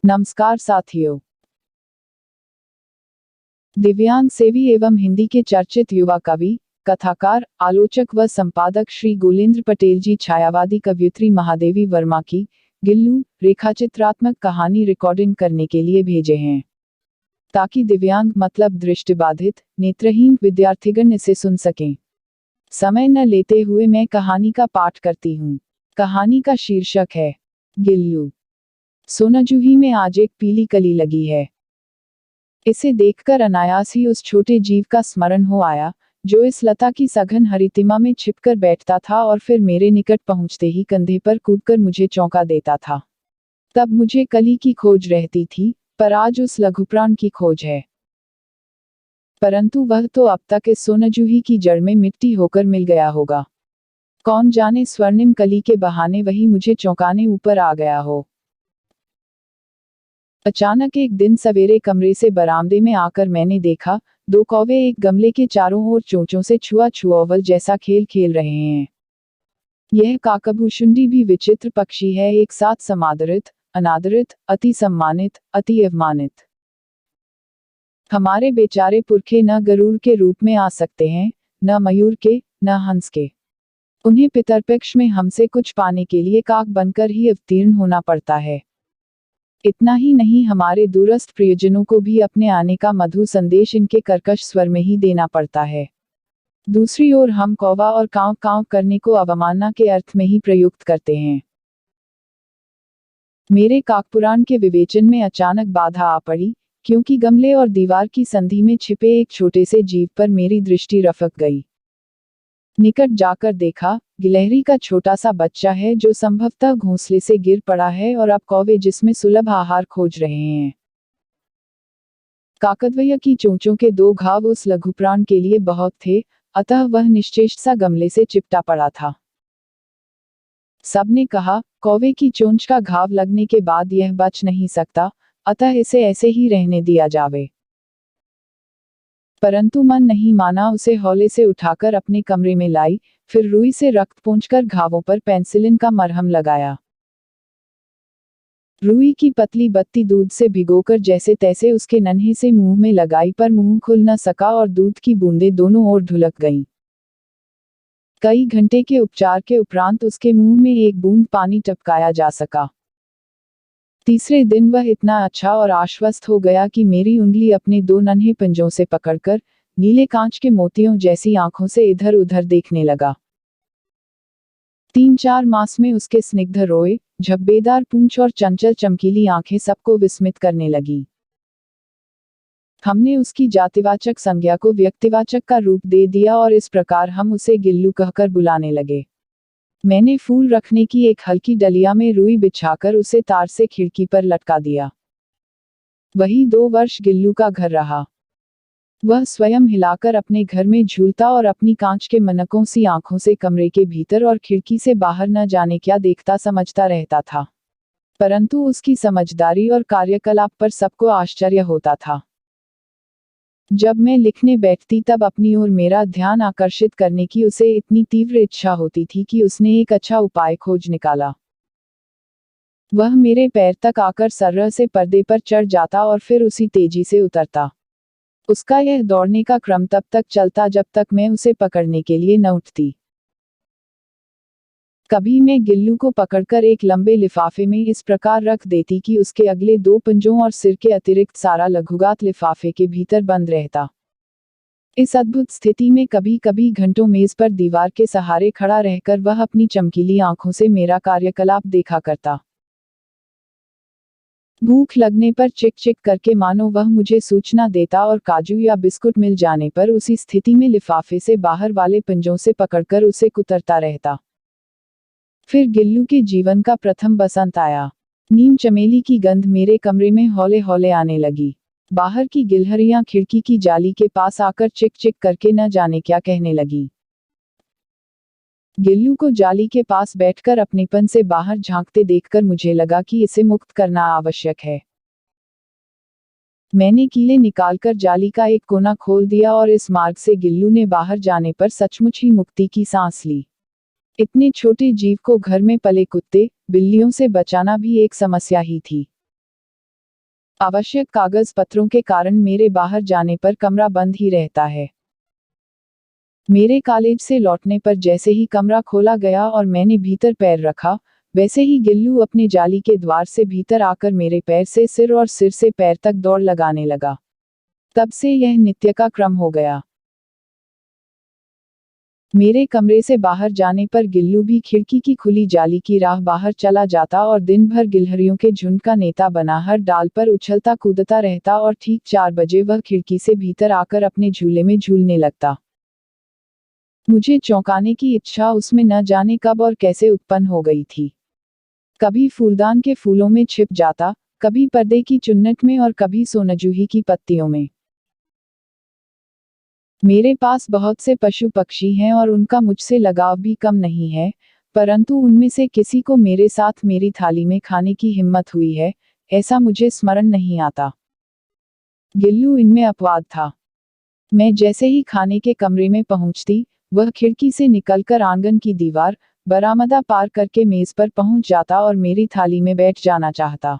नमस्कार साथियों। दिव्यांग सेवी एवं हिंदी के चर्चित युवा कवि, कथाकार, आलोचक व संपादक श्री गोलेंद्र पटेल जी छायावादी कवयित्री महादेवी वर्मा की गिल्लू रेखाचित्रात्मक कहानी रिकॉर्डिंग करने के लिए भेजे हैं, ताकि दिव्यांग मतलब दृष्टिबाधित, नेत्रहीन विद्यार्थीगण इसे सुन सकें। समय न लेते हुए मैं कहानी का पाठ करती हूँ। कहानी का शीर्षक है गिल्लू। सोनाजूही में आज एक पीली कली लगी है। इसे देखकर अनायास ही उस छोटे जीव का स्मरण हो आया, जो इस लता की सघन हरितिमा में छिपकर बैठता था और फिर मेरे निकट पहुंचते ही कंधे पर कूदकर मुझे चौंका देता था। तब मुझे कली की खोज रहती थी, पर आज उस लघुप्राण की खोज है। परंतु वह तो अब तक इस सोनाजूही की जड़ में मिट्टी होकर मिल गया होगा। कौन जाने स्वर्णिम कली के बहाने वही मुझे चौंकाने ऊपर आ गया हो। अचानक एक दिन सवेरे कमरे से बरामदे में आकर मैंने देखा, दो कौवे एक गमले के चारों ओर चोंचों से छुआ छुआवल जैसा खेल खेल रहे हैं। यह काकभूषुंडी भी विचित्र पक्षी है, एक साथ समादरित, अनादरित, अति सम्मानित, अति अवमानित। हमारे बेचारे पुरखे न गरुड़ के रूप में आ सकते हैं, न मयूर के, न हंस के। उन्हें पितरपक्ष में हमसे कुछ पाने के लिए काक बनकर ही अवतीर्ण होना पड़ता है। इतना ही नहीं, हमारे दूरस्थ प्रियजनों को भी अपने आने का मधुर संदेश इनके कर्कश स्वर में ही देना पड़ता है। दूसरी ओर हम कौवा और कांव कांव करने को अवमानना के अर्थ में ही प्रयुक्त करते हैं। मेरे काकपुराण के विवेचन में अचानक बाधा आ पड़ी, क्योंकि गमले और दीवार की संधि में छिपे एक छोटे से जीव पर मेरी दृष्टि रफक गई। निकट जाकर देखा, गिलहरी का छोटा सा बच्चा है, जो संभवतः घोंसले से गिर पड़ा है और अब कौवे जिसमें सुलभ आहार खोज रहे हैं। काकद्वय की चोंचों के दो घाव उस लघुप्राण के लिए बहुत थे, अतः वह निश्चेष्ट सा गमले से चिपटा पड़ा था। सबने कहा, कौवे की चोंच का घाव लगने के बाद यह बच नहीं सकता, अतः इसे ऐसे ही रहने दिया जावे। परंतु मन नहीं माना, उसे हौले से उठाकर अपने कमरे में लाई, फिर रुई से रक्त पोंछकर घावों पर पेंसिलिन का मरहम लगाया। रुई की पतली बत्ती दूध से भिगोकर जैसे तैसे उसके नन्हे से मुंह में लगाई, पर मुंह खुल न सका और दूध की बूंदें दोनों ओर ढुलक गईं। कई घंटे के उपचार के उपरांत उसके मुंह में एक बूंद पानी टपकाया जा सका। तीसरे दिन वह इतना अच्छा और आश्वस्त हो गया कि मेरी उंगली अपने दो नन्हे पंजों से पकड़कर नीले कांच के मोतियों जैसी आंखों से इधर उधर देखने लगा। 3-4 मास में उसके स्निग्ध रोए, झब्बेदार पूंछ और चंचल चमकीली आंखें सबको विस्मित करने लगी। हमने उसकी जातिवाचक संज्ञा को व्यक्तिवाचक का रूप दे दिया और इस प्रकार हम उसे गिल्लू कहकर बुलाने लगे। मैंने फूल रखने की एक हल्की डलिया में रुई बिछाकर उसे तार से खिड़की पर लटका दिया। वही 2 वर्ष गिल्लू का घर रहा। वह स्वयं हिलाकर अपने घर में झूलता और अपनी कांच के मनकों सी आंखों से कमरे के भीतर और खिड़की से बाहर न जाने क्या देखता समझता रहता था। परंतु उसकी समझदारी और कार्यकलाप पर सबको आश्चर्य होता था। जब मैं लिखने बैठती तब अपनी ओर मेरा ध्यान आकर्षित करने की उसे इतनी तीव्र इच्छा होती थी कि उसने एक अच्छा उपाय खोज निकाला। वह मेरे पैर तक आकर सर्रह से पर्दे पर चढ़ जाता और फिर उसी तेजी से उतरता। उसका यह दौड़ने का क्रम तब तक चलता जब तक मैं उसे पकड़ने के लिए न उठती। कभी मैं गिल्लू को पकड़कर एक लंबे लिफाफे में इस प्रकार रख देती कि उसके अगले 2 पंजों और सिर के अतिरिक्त सारा लघुगात लिफाफे के भीतर बंद रहता। इस अद्भुत स्थिति में कभी कभी घंटों मेज पर दीवार के सहारे खड़ा रहकर वह अपनी चमकीली आंखों से मेरा कार्यकलाप देखा करता। भूख लगने पर चिक चिक करके मानो वह मुझे सूचना देता और काजू या बिस्कुट मिल जाने पर उसी स्थिति में लिफाफे से बाहर वाले पंजों से पकड़कर उसे कुतरता रहता। फिर गिल्लू के जीवन का प्रथम बसंत आया। नीम चमेली की गंध मेरे कमरे में हौले हौले आने लगी। बाहर की गिलहरियां खिड़की की जाली के पास आकर चिक चिक करके न जाने क्या कहने लगी। गिल्लू को जाली के पास बैठकर अपनेपन से बाहर झांकते देखकर मुझे लगा कि इसे मुक्त करना आवश्यक है। मैंने कीले निकालकर जाली का एक कोना खोल दिया और इस मार्ग से गिल्लू ने बाहर जाने पर सचमुच ही मुक्ति की सांस ली। इतने छोटे जीव को घर में पले कुत्ते, बिल्लियों से बचाना भी एक समस्या ही थी। आवश्यक कागज पत्रों के कारण मेरे बाहर जाने पर कमरा बंद ही रहता है। मेरे कॉलेज से लौटने पर जैसे ही कमरा खोला गया और मैंने भीतर पैर रखा, वैसे ही गिल्लू अपने जाली के द्वार से भीतर आकर मेरे पैर से सिर और सिर से पैर तक दौड़ लगाने लगा। तब से यह नित्य का क्रम हो गया। मेरे कमरे से बाहर जाने पर गिल्लू भी खिड़की की खुली जाली की राह बाहर चला जाता और दिन भर गिलहरियों के झुंड का नेता बना हर डाल पर उछलता कूदता रहता और ठीक 4 बजे वह खिड़की से भीतर आकर अपने झूले में झूलने लगता। मुझे चौंकाने की इच्छा उसमें न जाने कब और कैसे उत्पन्न हो गई थी। कभी फूलदान के फूलों में छिप जाता, कभी पर्दे की चुन्नट में और कभी सोनजूही की पत्तियों में। मेरे पास बहुत से पशु पक्षी हैं और उनका मुझसे लगाव भी कम नहीं है, परंतु उनमें से किसी को मेरे साथ मेरी थाली में खाने की हिम्मत हुई है, ऐसा मुझे स्मरण नहीं आता। गिल्लू इनमें अपवाद था। मैं जैसे ही खाने के कमरे में पहुंचती, वह खिड़की से निकलकर आंगन की दीवार, बरामदा पार करके मेज पर पहुंच जाता और मेरी थाली में बैठ जाना चाहता।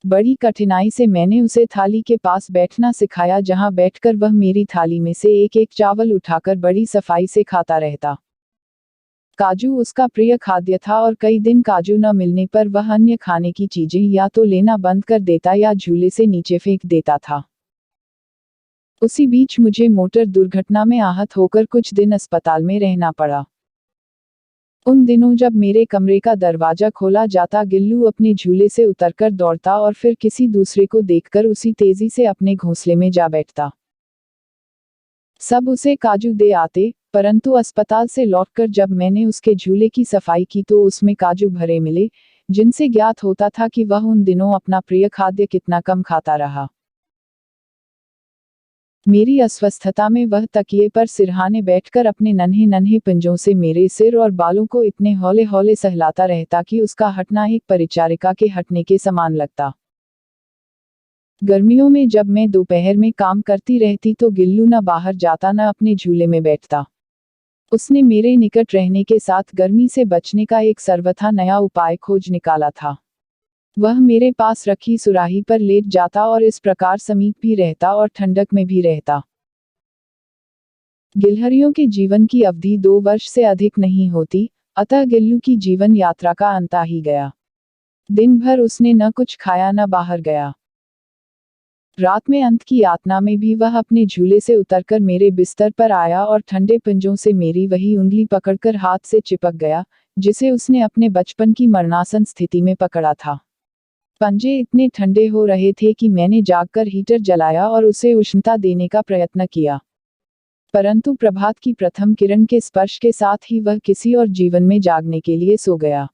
बड़ी कठिनाई से मैंने उसे थाली के पास बैठना सिखाया, जहां बैठकर वह मेरी थाली में से एक एक चावल उठाकर बड़ी सफाई से खाता रहता। काजू उसका प्रिय खाद्य था और कई दिन काजू न मिलने पर वह अन्य खाने की चीजें या तो लेना बंद कर देता या झूले से नीचे फेंक देता था। उसी बीच मुझे मोटर दुर्घटना में आहत होकर कुछ दिन अस्पताल में रहना पड़ा। उन दिनों जब मेरे कमरे का दरवाजा खोला जाता, गिल्लू अपने झूले से उतरकर दौड़ता और फिर किसी दूसरे को देखकर उसी तेजी से अपने घोंसले में जा बैठता। सब उसे काजू दे आते, परंतु अस्पताल से लौटकर जब मैंने उसके झूले की सफाई की तो उसमें काजू भरे मिले, जिनसे ज्ञात होता था कि वह उन दिनों अपना प्रिय खाद्य कितना कम खाता रहा। मेरी अस्वस्थता में वह तकिए पर सिरहाने बैठकर अपने नन्हे नन्हे पंजों से मेरे सिर और बालों को इतने हौले हौले सहलाता रहता कि उसका हटना एक परिचारिका के हटने के समान लगता। गर्मियों में जब मैं दोपहर में काम करती रहती तो गिल्लू न बाहर जाता न अपने झूले में बैठता। उसने मेरे निकट रहने के साथ गर्मी से बचने का एक सर्वथा नया उपाय खोज निकाला था। वह मेरे पास रखी सुराही पर लेट जाता और इस प्रकार समीप भी रहता और ठंडक में भी रहता। गिलहरियों के जीवन की अवधि 2 वर्ष से अधिक नहीं होती, अतः गिल्लू की जीवन यात्रा का अंत आ ही गया। दिन भर उसने न कुछ खाया न बाहर गया। रात में अंत की यातना में भी वह अपने झूले से उतरकर मेरे बिस्तर पर आया और ठंडे पंजों से मेरी वही उंगली पकड़कर हाथ से चिपक गया, जिसे उसने अपने बचपन की मरणासन स्थिति में पकड़ा था। पंजे इतने ठंडे हो रहे थे कि मैंने जागकर हीटर जलाया और उसे उष्णता देने का प्रयत्न किया, परंतु प्रभात की प्रथम किरण के स्पर्श के साथ ही वह किसी और जीवन में जागने के लिए सो गया।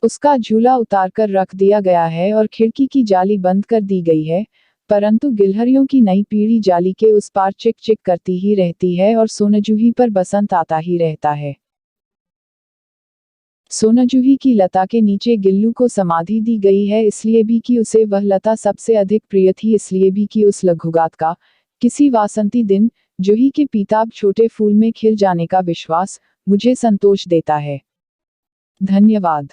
उसका झूला उतारकर रख दिया गया है और खिड़की की जाली बंद कर दी गई है, परंतु गिलहरियों की नई पीढ़ी जाली के उस पार चिक चिक करती ही रहती है और सोनजूही पर बसंत आता ही रहता है। सोनजूही की लता के नीचे गिल्लू को समाधि दी गई है, इसलिए भी कि उसे वह लता सबसे अधिक प्रिय थी, इसलिए भी कि उस लघुगात का किसी वासंती दिन जूही के पीताब छोटे फूल में खिल जाने का विश्वास मुझे संतोष देता है। धन्यवाद।